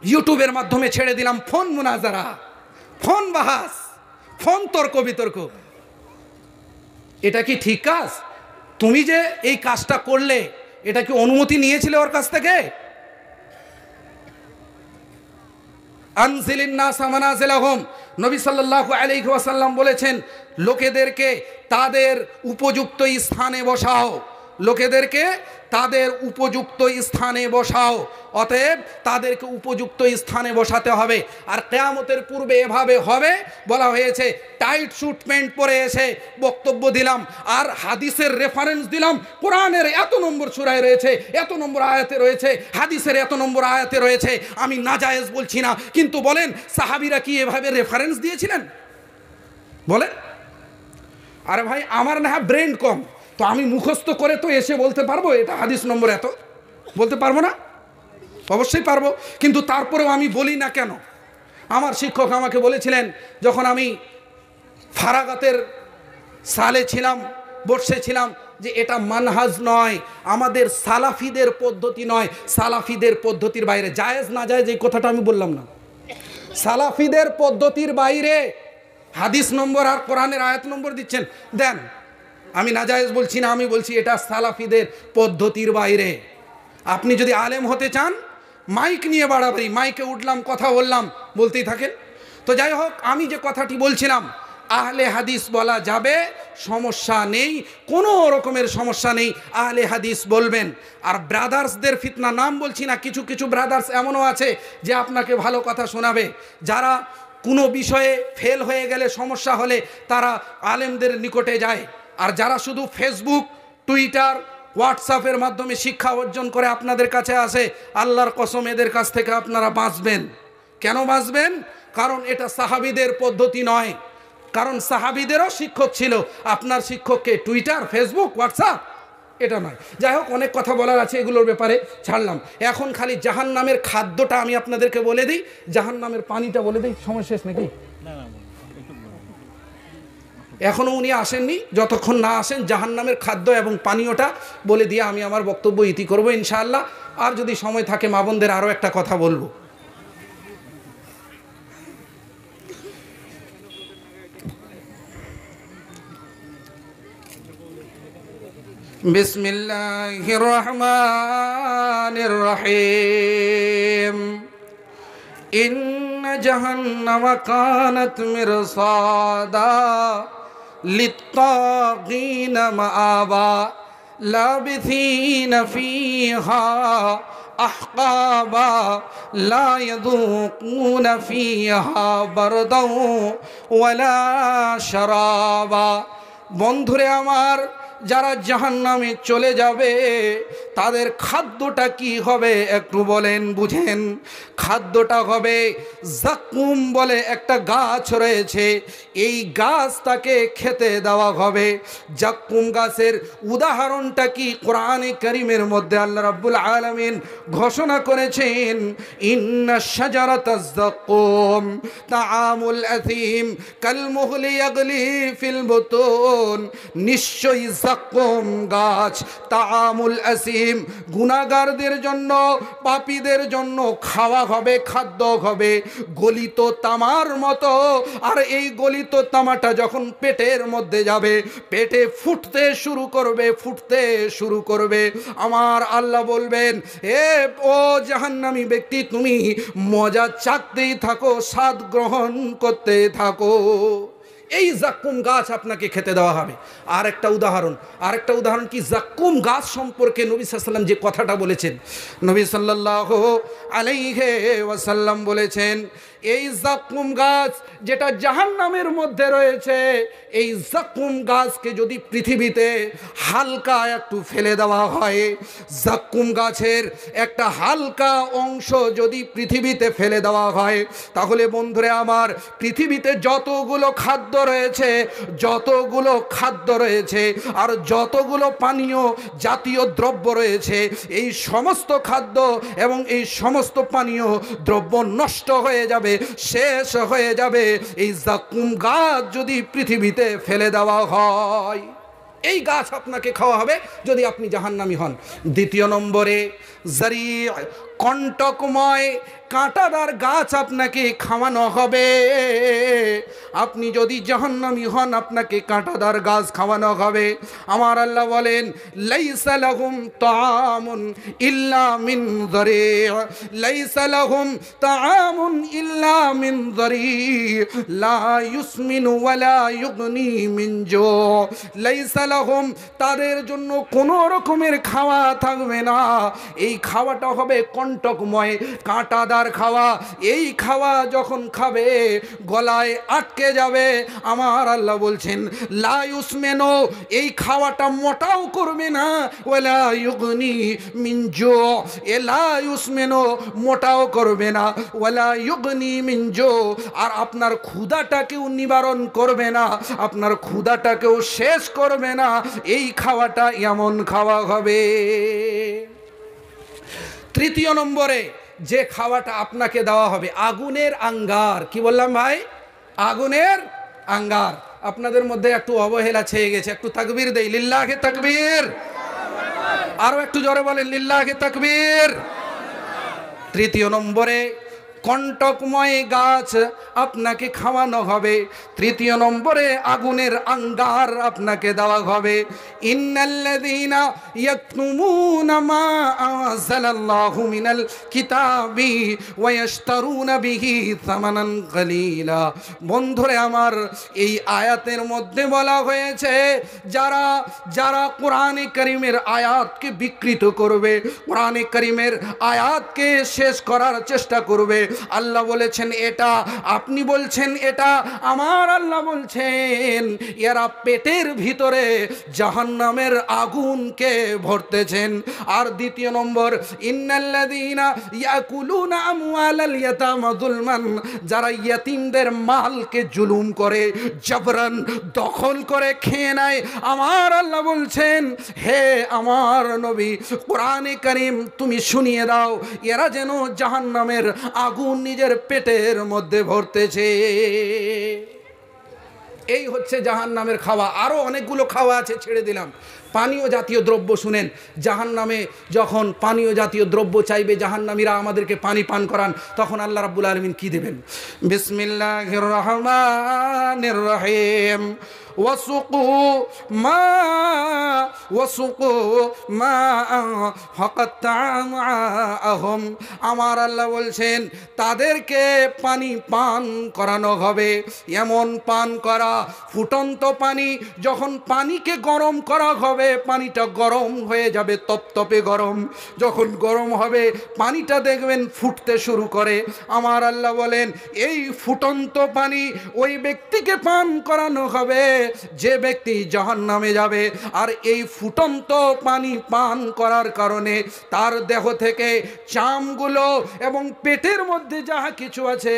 ইউটিউবের মাধ্যমে ছেড়ে দিলাম ফোন মুনাজারা, ফোন বাহাস, ফোন তর্ক বিতর্ক। এটা কি ঠিক কাজ? তুমি যে এই কাজটা করলে এটা কি অনুমতি নিয়েছিলে ওর কাছ থেকে? আনজিলিন নাস মানাজিলাহুম, নবী সাল্লাল্লাহু আলাইহি ওয়াসাল্লাম বলেছেন লোকেদেরকে তাদের উপযুক্ত স্থানে বসাও, লোকেদেরকে তাদের উপযুক্ত স্থানে বসাও। অতএব তাদেরকে উপযুক্ত স্থানে বসাতে হবে। আর কিয়ামতের পূর্বে এভাবে হবে বলা হয়েছে। টাইট স্যুট প্যান্ট পরে এসে বক্তব্য দিলাম আর হাদিসের রেফারেন্স দিলাম, কোরআনের এত নম্বর সূরায় রয়েছে, এত নম্বর আয়াতে রয়েছে, হাদিসের এত নম্বর আয়াতে রয়েছে, আমি নাজায়েজ বলছি না। কিন্তু বলেন সাহাবীরা কি এভাবে রেফারেন্স দিয়েছিলেন? বলেন। আরে ভাই আমার না ব্রেন কম, তো আমি মুখস্থ করে তো এসে বলতে পারবো এটা হাদিস নম্বর এত, বলতে পারবো না? অবশ্যই পারবো, কিন্তু তারপরেও আমি বলি না কেন? আমার শিক্ষক আমাকে বলেছিলেন যখন আমি ফারাগাতের সালে ছিলাম, বসেছিলাম, যে এটা মানহাজ নয়, আমাদের সালাফিদের পদ্ধতি নয়, সালাফিদের পদ্ধতির বাইরে। জায়েজ না জায়েজ এই কথাটা আমি বললাম না, সালাফিদের পদ্ধতির বাইরে হাদিস নম্বর আর কোরআনের আয়াত নম্বর দিচ্ছেন, দেন। আমি নাজায়েজ বলছি না, আমি বলছি এটা সালাফিদের পদ্ধতির বাইরে। আপনি যদি আলেম হতে চান, মাইক নিয়ে বাড়াবাড়ি, মাইকে উঠলাম, কথা বললাম, বলতেই থাকেন। তো যাই হোক, আমি যে কথাটি বলছিলাম, আহলে হাদিস বলা যাবে, সমস্যা নেই, কোনো রকমের সমস্যা নেই, আহলে হাদিস বলবেন। আর ব্রাদার্সদের ফিতনা, নাম বলছি না, কিছু কিছু ব্রাদার্স এমনও আছে যে আপনাকে ভালো কথা শোনাবে, যারা কোনো বিষয়ে ফেল হয়ে গেলে, সমস্যা হলে তারা আলেমদের নিকটে যায়। আর যারা শুধু ফেসবুক, টুইটার, হোয়াটসঅ্যাপের মাধ্যমে শিক্ষা অর্জন করে আপনাদের কাছে আসে, আল্লাহর কসম এদের কাছ থেকে আপনারা বাঁচবেন। কেন বাঁচবেন? কারণ এটা সাহাবীদের পদ্ধতি নয়। কারণ সাহাবীদেরও শিক্ষক ছিল, আপনার শিক্ষককে টুইটার, ফেসবুক, হোয়াটসঅ্যাপ এটা নয়। যাই হোক, অনেক কথা বলার আছে, এগুলোর ব্যাপারে ছাড়লাম। এখন খালি জাহান্নামের খাদ্যটা আমি আপনাদেরকে বলে দিই, জাহান্নামের পানিটা বলে দিই, সময় শেষ নাকি? এখনও উনি আসেননি, যতক্ষণ না আসেন জাহান্নামের খাদ্য এবং পানীয়টা বলে দিয়ে আমি আমার বক্তব্য ইতি করবো ইনশাআল্লাহ। আর যদি সময় থাকে মা বোনদের আরও একটা কথা বলবো। বিসমিল্লাহির রহমানির রহিম। ইন্না জাহান্নামা কানাত মিরসাদা লিত্তাগীনা মাআবা লাবিথিনা ফীহা আহকাবা লা ইয়াযুকুনা ফীহা বারদাও ওয়ালা শারাবা। বন্ধুরে আমার, যারা জাহান্নামে চলে যাবে তাদের খাদ্যটা কি হবে একটু বলেন, বুঝেন? খাদ্যটা হবে জাকুম বলে একটা গাছ রয়েছে, এই গাছ তাকে খেতে দেওয়া হবে। জাকুম গাছের উদাহরণটা কি কোরআনে কারীমের মধ্যে আল্লাহ রাব্বুল আলামিন ঘোষণা করেছেন, ইন্না শাজারাতাজ জাকুম তাআমুল আথিম কালমুহলি ইয়াগলি ফিল বুতুন। নিশ্চয়ই জাকুম গাছ তাআমুল আসিম, গুনাহগারদের জন্য, পাপীদের জন্য খাওয়া হবে, খাদ্য হবে গলিত তামার মতো। আর এই গলিত তামাটা যখন পেটের মধ্যে যাবে, পেটে ফুটতে শুরু করবে, আমার আল্লাহ বলবেন, ও জাহান্নামী ব্যক্তি, তুমি মজা চাকতেই থাকো, স্বাদ গ্রহণ করতে থাকো। এই জাক্কুম গাছ আপনাকে খেতে দেওয়া হবে। আরেকটা উদাহরণ কি জাক্কুম গাছ সম্পর্কে নবী সাল্লাল্লাহু আলাইহি ওয়াসাল্লাম যে কথাটা বলেছেন, নবী সাল্লাল্লাহু আলাইহি ওয়াসাল্লাম বলেছেন, এই জাক্কুম গাছ যেটা জাহান্নামের মধ্যে রয়েছে, এই জাক্কুম গাছকে যদি পৃথিবীতে হালকা একটু ফেলে দেওয়া হয়, জাক্কুম গাছের একটা হালকা অংশ যদি পৃথিবীতে ফেলে দেওয়া হয়, তাহলে বন্ধুরে আমার, পৃথিবীতে যতগুলো খাদ্য রয়েছে আর যতগুলো পানীয় জাতীয় দ্রব্য রয়েছে, এই সমস্ত খাদ্য এবং এই সমস্ত পানীয় দ্রব্য নষ্ট হয়ে যাবে, শেষ হয়ে যাবে এই জাকুম গাছ যদি পৃথিবীতে ফেলে দেওয়া হয়। এই গাছ আপনাকে খাওয়া হবে যদি আপনি জাহান্নামী হন। দ্বিতীয় নম্বরে, জারি কণ্টকময় কাঁটাদার গাছ আপনাকে খাওয়ানো হবে। আপনি যদি জাহান্নামী হন, আপনাকে কাঁটাদার গাছ খাওয়ানো হবে। আমার আল্লাহ বলেন, লাইসা লাহুম তাআমুন ইল্লা মিন যারি, লাইসা লাহুম তাআমুন ইল্লা মিন যারি লা ইউসমিনু ওয়ালা ইউগনি মিন জু। লাইসা লাহুম, তাদের জন্য কোনো রকমের খাওয়া থাকবে না। এই খাওয়াটা হবে কণ্টকময়, কাঁটাদার খাওয়া। এই খাওয়া যখন খাবে গলায় আটকে যাবে। আমার আল্লাহ বলছেন, লা ইউসমিনু, এই খাওয়াটা মোটাও করবে না, ওয়ালা ইউগনি মিন জু, লা ইউসমিনু, মোটাও করবে না, ওয়ালা ইউগনি মিন জু, আর আপনার ক্ষুধাটাকেও নিবারণ করবে না, আপনার ক্ষুধাটাকেও শেষ করবে না। এই খাওয়াটা এমন খাওয়া হবে। তৃতীয় নম্বরে যে খাওয়াটা আপনাকে দেওয়া হবে, আগুনের আঙ্গার। কি বললাম ভাই? আগুনের আঙ্গার। আপনাদের মধ্যে একটু অবহেলা ছেয়ে গেছে, একটু তাকবীর দেই, লিল্লাহে তাকবীর। আরো একটু জোরে বলেন, লিল্লাহে তাকবীর। তৃতীয় নম্বরে কণ্টকময় গাছ আপনাকে খাওয়ানো হবে। তৃতীয় নম্বরে আগুনের আঙ্গার আপনাকে দেওয়া হবে। ইন্নাল্লাযীনা ইয়াকতুমুনা মা আনজালাল্লাহু মিনাল কিতাবি ওয়া ইয়াশতারুনা বিহি সামানান কালীলা। বন্ধুরে আমার, এই আয়াতের মধ্যে বলা হয়েছে, যারা কোরআনে কারীমের আয়াতকে বিকৃত করবে, কোরআনে কারীমের আয়াতকে শেষ করার চেষ্টা করবে, আল্লাহ বলেছেন এটা, আপনি বলছেন এটা, আমার আল্লাহ বলছেন এরা পেটের ভিতরে জাহান্নামের আগুনকে ভরতেছেন। আর দ্বিতীয় নম্বর, ইন্নাল্লাযীনা ইয়াকুলুনা আমওয়ালাল ইয়াতামা যুলমান, যারা ইয়াতিমদের মালকে জুলুম করে, জবরান দখল করে খেয়ে নেয়, আমার আল্লাহ বলছেন, হে আমার নবী, কোরআনে কারীম তুমি শুনিয়ে দাও, এরা যেন জাহান্নামের আগুন নিজের পেটের মধ্যে ভরতেছে। এই হচ্ছে জাহান্নামের খাওয়া। আরও অনেকগুলো খাওয়া আছে, ছেড়ে দিলাম। পানীয় জাতীয় দ্রব্য শুনেন, জাহান্নামে যখন পানীয় জাতীয় দ্রব্য চাইবে জাহান্নামীরা আমাদেরকে পানি পান করান, তখন আল্লাহ রাব্বুল আলামিন কি দেবেন? বিসমিল্লাহির রহমানির রহিম। وسقوا ماء فقطعهم। আমার আল্লাহ বলছেন তাদেরকে পানি পান করানো হবে। এমন পান করা, ফুটন্ত পানি, যখন পানিকে গরম করা হবে পানিটা গরম হয়ে যাবে, তপতপে গরম। যখন গরম হবে পানিটা দেখবেন ফুটতে শুরু করে। আমার আল্লাহ বলেন এই ফুটন্ত পানি ওই ব্যক্তিকে পান করানো হবে যে ব্যক্তি জাহান্নামে যাবে। আর এই ফুটন্ত পানি পান করার কারণে তার দেহ থেকে চামগুলো এবং পেটের মধ্যে যাহা কিছু আছে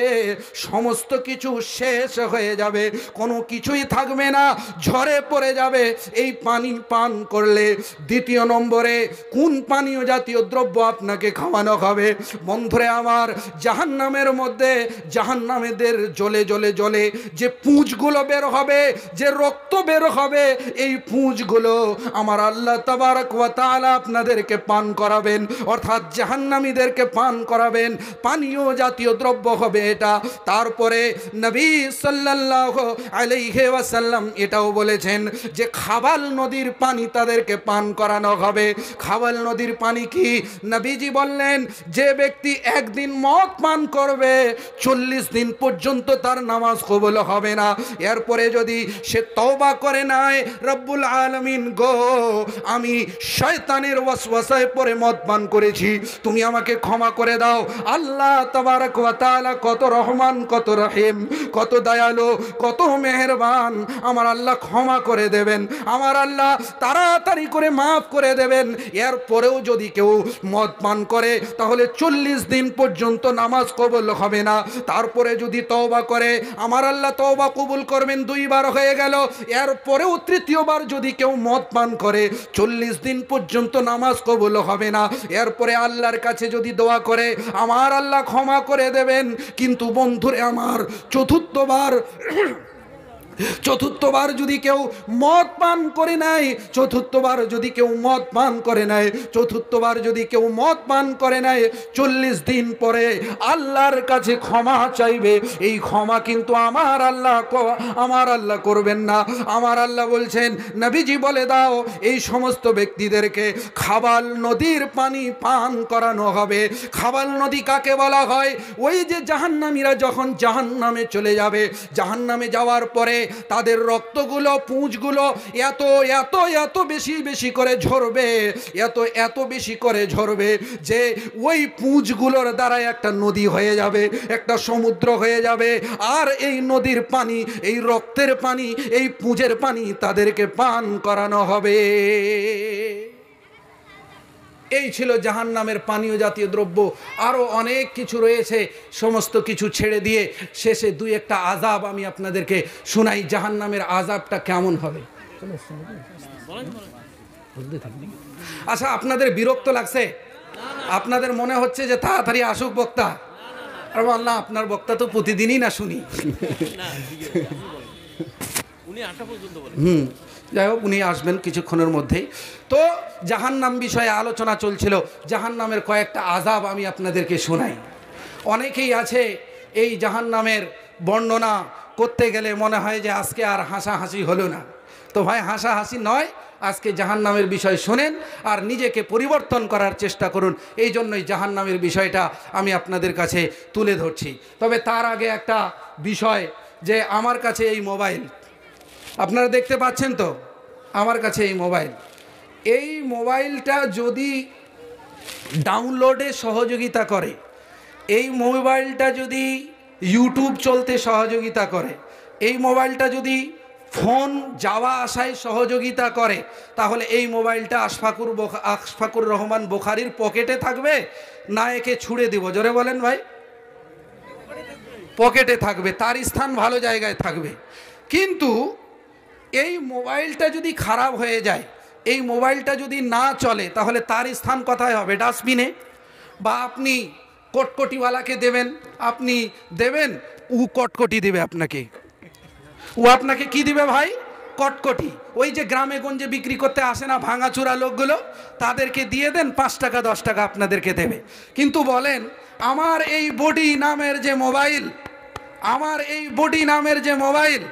সমস্ত কিছু শেষ হয়ে যাবে, কোনো কিছুই থাকবে না, ঝরে পড়ে যাবে এই পানি পান করলে। দ্বিতীয় নম্বরে কোন পানীয় জাতীয় দ্রব্য আপনাকে খাওয়ানো হবে? বন্ধুরে আমার, জাহান্নামের মধ্যে জাহান্নামীদের জ্বলে জ্বলে জ্বলে যে পুঁজগুলো বের হবে, যে রক্ত বের হবে, এই পুঁজগুলো আমার আল্লাহ তাবারক ওয়া তাআলা আপনাদেরকে পান করাবেন, অর্থাৎ জাহান্নামীদেরকে পান করাবেন। পানীয় জাতীয় দ্রব্য হবে এটা। তারপরে নবী সাল্লাল্লাহু আলাইহি ওয়াসাল্লাম এটাও বলেছেন যে খাবাল নদীর পানি তাদেরকে পান করানো হবে। খাবাল নদীর পানি কি? নবীজি বললেন যে ব্যক্তি একদিন মদ পান করবে 40 দিন পর্যন্ত তার নামাজ কবুল হবে না। এরপরে যদি সে তওবা করে নাই, রব্বুল আলামিন গো আমি শয়তানের ওয়াসওয়াসায় পড়ে মদ পান করেছি, তুমি আমাকে ক্ষমা করে দাও। আল্লাহ তাবারক ওয়া তাআলা কত রহমান, কত রহিম, কত দয়ালু, কত মেহেরবান। আমার আল্লাহ ক্ষমা করে দেবেন, আমার আল্লাহ তাড়াতাড়ি করে মাফ করে দেবেন। এরপরেও যদি কেউ মদ পান করে তাহলে 40 দিন পর্যন্ত নামাজ কবুল হবে না। তারপরে যদি তওবা করে আমার আল্লাহ তওবা কবুল করবেন। 2 বার হয়ে গেল, এরপরেও তৃতীয়বার যদি কেউ মদ পান করে 40 দিন পর্যন্ত নামাজ কবুল হবে না। এরপরে আল্লাহর কাছে যদি দোয়া করে আমার আল্লাহ ক্ষমা করে দেবেন। কিন্তু বন্ধুরে আমার, চতুর্থবার যদি কেউ মদ পান করে নাই, চতুর্থবার যদি কেউ মদ পান করে নাই, চতুর্থবার যদি কেউ মদ পান করে নাই, 40 দিন পরে আল্লাহর কাছে ক্ষমা চাইবে। এই ক্ষমা কিন্তু আমার আল্লাহ করবেন না। আমার আল্লাহ বলছেন নবীজি বলে দাও এই সমস্ত ব্যক্তিদেরকে খাবাল নদীর পানি পান করানো হবে। খাবাল নদী কাকে বলা হয়? ওই যে জাহান্নামীরা যখন জাহান্নামে চলে যাবে, জাহান্নামে যাওয়ার পরে তাদের রক্তগুলো, পুঁজগুলো এত এত এত বেশি বেশি করে ঝরবে, এত বেশি করে ঝরবে যে ওই পুঁজগুলোর দ্বারা একটা নদী হয়ে যাবে, একটা সমুদ্র হয়ে যাবে। আর এই নদীর পানি, এই রক্তের পানি, এই পুঁজের পানি তাদেরকে পান করানো হবে। এই ছিল জাহান্নামের পানীয় জাতীয় দ্রব্য। আরও অনেক কিছু রয়েছে, সমস্ত কিছু ছেড়ে দিয়ে শেষে 2-1টা আযাব আমি আপনাদেরকে শোনাই। জাহান্নামের আযাবটা কেমন হবে? আচ্ছা, আপনাদের বিরক্ত লাগছে? আপনাদের মনে হচ্ছে যে তাড়াতাড়ি আসুক বক্তা? আর আল্লাহ, আপনার বক্তা তো প্রতিদিনই না শুনি। যাই হোক, উনি আসবেন কিছুক্ষণের মধ্যেই। তো জাহান্নাম বিষয়ে আলোচনা চলছিল, জাহান্নামের কয়েকটা আযাব আমি আপনাদেরকে শোনাই। অনেকেই আছে এই জাহান্নামের বর্ণনা করতে গেলে মনে হয় যে আজকে আর হাসাহাসি হলো না। তো ভাই, হাসাহাসি নয়, আজকে জাহান্নামের বিষয় শোনেন আর নিজেকে পরিবর্তন করার চেষ্টা করুন। এই জন্যই জাহান্নামের বিষয়টা আমি আপনাদের কাছে তুলে ধরছি। তবে তার আগে একটা বিষয়, যে আমার কাছে এই মোবাইল আপনারা দেখতে পাচ্ছেন তো, আমার কাছে এই মোবাইলটা যদি ডাউনলোডে সহযোগিতা করে, এই মোবাইলটা যদি ইউটিউব চলতে সহযোগিতা করে, এই মোবাইলটা যদি ফোন যাওয়া আসায় সহযোগিতা করে, তাহলে এই মোবাইলটা আশফাকুর রহমান বুখারীর পকেটে থাকবে না একে ছুঁড়ে দিব? জোরে বলেন ভাই। পকেটে থাকবে, তার স্থান ভালো জায়গায় থাকবে। কিন্তু এই মোবাইলটা যদি খারাপ হয়ে যায়, এই মোবাইলটা যদি না চলে, তাহলে তার স্থান কোথায় হবে? ডাস্টবিনে। বা আপনি কটকটিওয়ালাকে দেবেন, আপনি দেবেন, ও কটকটি দেবে আপনাকে। ও আপনাকে কি দিবে ভাই? কটকটি। ওই যে গ্রামে গঞ্জে বিক্রি করতে আসে না ভাঙাচোরা লোকগুলো, তাদেরকে দিয়ে দেন, 5 টাকা 10 টাকা আপনাদেরকে দেবে। কিন্তু বলেন, আমার এই বডি নামের যে মোবাইল, আমার এই বডি নামের যে মোবাইল,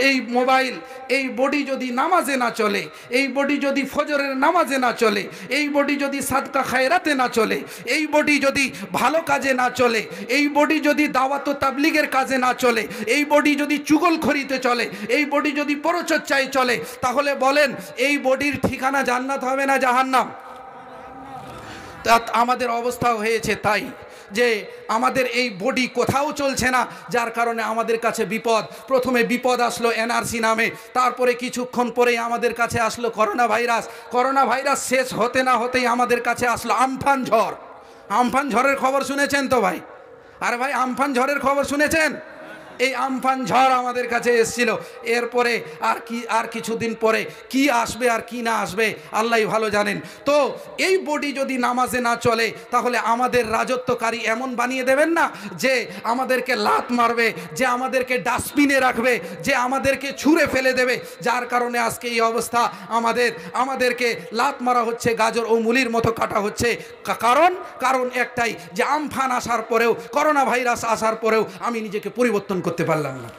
এই মোবাইল, এই বডি যদি নামাজে না চলে, এই বডি যদি ফজরের নামাজে না চলে, এই বডি যদি সাদকা খায়রাতে না চলে, এই বডি যদি ভালো কাজে না চলে, এই বডি যদি দাওয়াত ও তাবলিগের কাজে না চলে, এই বডি যদি চুগলখড়িতে চলে, এই বডি যদি পরচর্চায় চলে, তাহলে বলেন এই বডির ঠিকানা জান্নাত হবে না জাহান্নাম? তা আমাদের অবস্থাও হয়েছে তাই, যে আমাদের এই বডি কোথাও চলছে না, যার কারণে আমাদের কাছে বিপদ। প্রথমে বিপদ আসলো এনআরসি নামে, তারপরে কিছুক্ষণ পরেই আমাদের কাছে আসলো করোনা ভাইরাস। করোনা ভাইরাস শেষ হতে না হতেই আমাদের কাছে আসলো আমফান ঝড়। আমফান ঝড়ের খবর শুনেছেন তো ভাই? আরে ভাই, আমফান ঝড়ের খবর শুনেছেন? এই আমফান ঝড় আমাদের কাছে এসেছিল। এরপরে আর কিছুদিন পরে কি আসবে আর কি না আসবে আল্লাহই ভালো জানেন। তো এই বডি যদি নামাজে না চলে, তাহলে আমাদের রাজত্বকারী এমন বানিয়ে দেবেন না যে আমাদেরকে লাত মারবে, যে আমাদেরকে ডাস্টবিনে রাখবে, যে আমাদেরকে ছুঁড়ে ফেলে দেবে। যার কারণে আজকে এই অবস্থা। আমাদেরকে লাত মারা হচ্ছে, গাজর ও মুলির মতো কাটা হচ্ছে। কারণ একটাই, যে আমফান আসার পরেও, করোনা ভাইরাস আসার পরেও আমি নিজেকে পরিবর্তন করতে পারলাম না,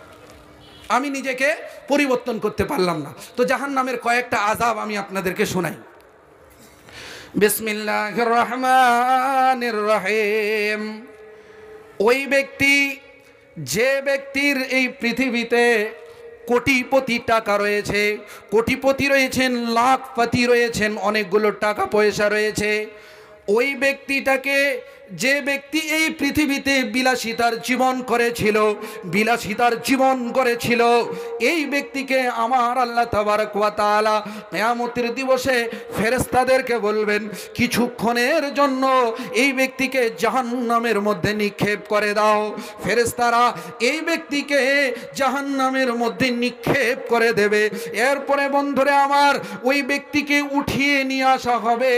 আমি নিজেকে পরিবর্তন করতে পারলাম না। তো জাহান্নামের কয়েকটা আযাব আমি আপনাদেরকে শোনাই। বিসমিল্লাহির রহমানির রহিম। ওই ব্যক্তি, যে ব্যক্তির এই পৃথিবীতে কোটিপতি টাকা রয়েছে, কোটিপতি রয়েছেন, লাখপতি রয়েছেন, অনেকগুলো টাকা পয়সা রয়েছে, ওই ব্যক্তিটাকে, যে ব্যক্তি এই পৃথিবীতে বিলাসিতার জীবন করেছিল, এই ব্যক্তিকে আমার আল্লাহ তাবারক ওয়া তাআলা কিয়ামতের দিবসে ফেরেশতাদেরকে বলবেন, কিছুক্ষণের জন্য এই ব্যক্তিকে জাহান্নামের মধ্যে নিক্ষেপ করে দাও। ফেরেশতারা এই ব্যক্তিকে জাহান্নামের মধ্যে নিক্ষেপ করে দেবে। এরপরে বন্ধুরে আমার, ওই ব্যক্তিকে উঠিয়ে নিয়ে আসা হবে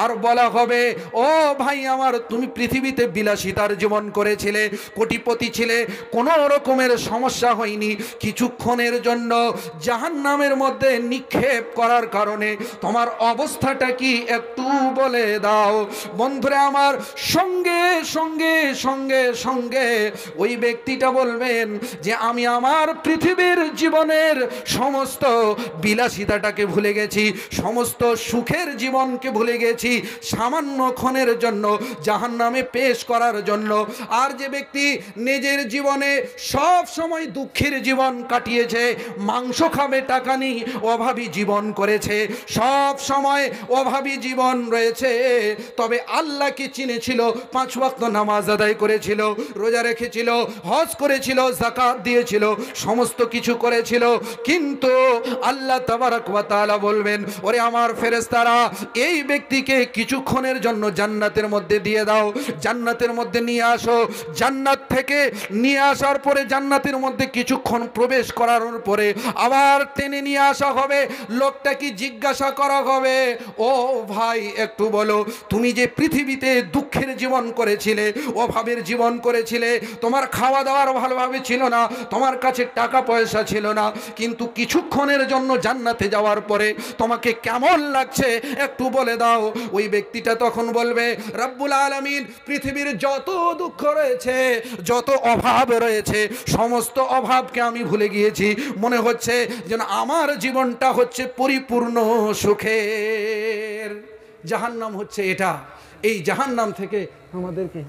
আর বলা হবে, ও ভাই আমার, তুমি পৃথিবীতে বিলাসিতার জীবন করেছিলে, কোটিপতি ছিলে, কোনো রকমের সমস্যা হয়নি, কিছুক্ষণের জন্য জাহান্নামের মধ্যে নিক্ষেপ করার কারণে তোমার অবস্থাটা কি একটু বলে দাও। বন্ধুরা আমার, সঙ্গে সঙ্গে সঙ্গে সঙ্গে ওই ব্যক্তিটা বলবেন যে আমি আমার পৃথিবীর জীবনের সমস্ত বিলাসিতাটাকে ভুলে গেছি, সমস্ত সুখের জীবনকে ভুলে গেছি, সামান্য ক্ষণের জন্য জাহান্নামে পেশ করার জন্য। আর যে ব্যক্তি নিজের জীবনে সব সময় দুঃখের জীবন কাটিয়েছে, মাংস খাবে টাকা নেই, অভাবী জীবন করেছে, সব সময় অভাবী জীবন রয়েছে, তবে আল্লাহকে চিনেছিল, 5 ওয়াক্ত নামাজ আদায় করেছিল, রোজা রেখেছিল, হজ করেছিল, যাকাত দিয়েছিল, সমস্ত কিছু করেছিল, কিন্তু আল্লাহ তাবারক ওয়া তাআলা বলবেন, ওরে আমার ফেরেশতারা, এই ব্যক্তিকে কিছুক্ষণের জন্য জান্নাতের মধ্যে দিয়ে দাও, জান্নাতের মধ্যে নিয়ে আসো। জান্নাত থেকে নিয়ে আসার পরে, জান্নাতের মধ্যে কিছুক্ষণ প্রবেশ করানোর পরে আবার টেনে নিয়ে আসা হবে। লোকটা কি জিজ্ঞাসা করা হবে, ও ভাই একটু বলো, তুমি যে পৃথিবীতে দুঃখের জীবন করেছিলে, অভাবের জীবন করেছিলে, তোমার খাওয়া দাওয়ার ভালোভাবে ছিল না, তোমার কাছে টাকা পয়সা ছিল না, কিন্তু কিছুক্ষণের জন্য জান্নাতে যাওয়ার পরে তোমাকে কেমন লাগছে একটু বলে দাও। ওই ব্যক্তিটা তখন বলবে, রব্বুল আলামিন, পৃথিবীর যত দুঃখ রয়েছে, যত অভাব রয়েছে, সমস্ত অভাবকে আমি ভুলে গিয়েছি, মনে হচ্ছে যেন আমার জীবনটা হচ্ছে পরিপূর্ণ সুখের। জাহান্নাম হচ্ছে এটা। এই জাহান্নাম থেকে আমাদেরকে